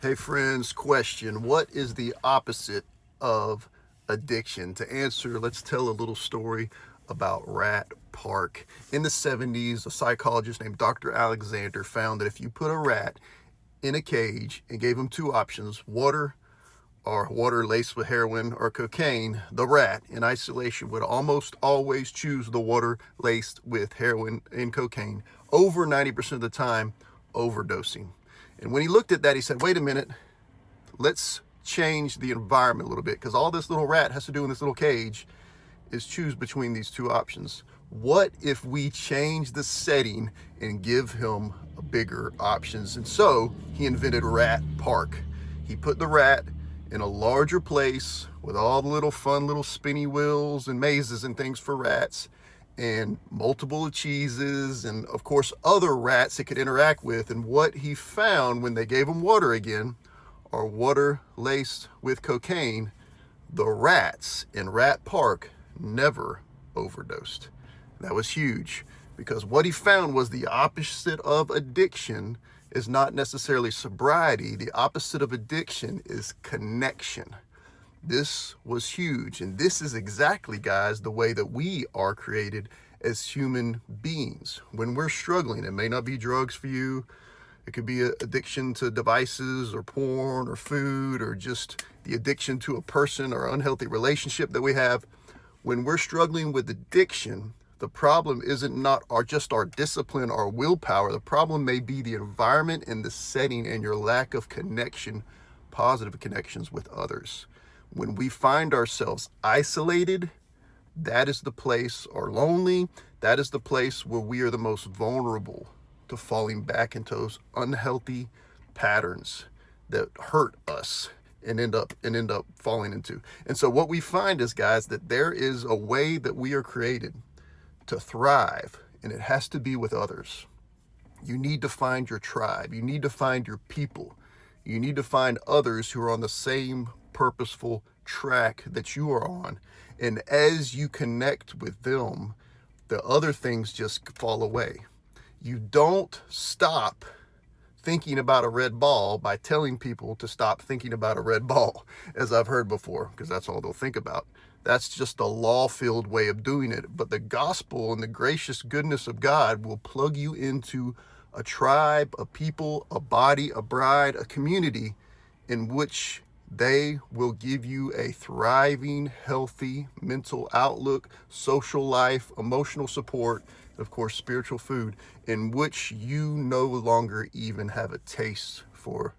Hey friends, question. What is the opposite of addiction? To answer, let's tell a little story about Rat Park. In the 70s, a psychologist named Dr. Alexander found that if you put a rat in a cage and gave him two options, water or water laced with heroin or cocaine, the rat in isolation would almost always choose the water laced with heroin and cocaine, over 90% of the time overdosing. And when he looked at that, he said, wait a minute, let's change the environment a little bit, because all this little rat has to do in this little cage is choose between these two options. What if we change the setting and give him bigger options? And so he invented Rat Park. He put the rat in a larger place with all the little fun little spinny wheels and mazes and things for rats, and multiple cheeses, and of course other rats it could interact with. And what he found when they gave him water again, or water laced with cocaine, the rats in Rat Park never overdosed. That was huge, because what he found was the opposite of addiction is not necessarily sobriety. The opposite of addiction is connection. This was huge. And this is exactly, guys, the way that we are created as human beings. When we're struggling, it may not be drugs for you. It could be an addiction to devices or porn or food, or just the addiction to a person or unhealthy relationship that we have. When we're struggling with addiction, the problem isn't not just our discipline or willpower. The problem may be the environment and the setting and your lack of connection, positive connections with others. When we find ourselves isolated, that is the place, or lonely, that is the place where we are the most vulnerable to falling back into those unhealthy patterns that hurt us and end up falling into. And so what we find is, guys, that there is a way that we are created to thrive, and it has to be with others. You need to find your tribe. You need to find your people. You need to find others who are on the same purposeful track that you are on. And as you connect with them, the other things just fall away. You don't stop thinking about a red ball by telling people to stop thinking about a red ball, as I've heard before, because that's all they'll think about. That's just a law-filled way of doing it. But the gospel and the gracious goodness of God will plug you into a tribe, a people, a body, a bride, a community in which they will give you a thriving, healthy mental outlook, social life, emotional support, and of course, spiritual food, in which you no longer even have a taste for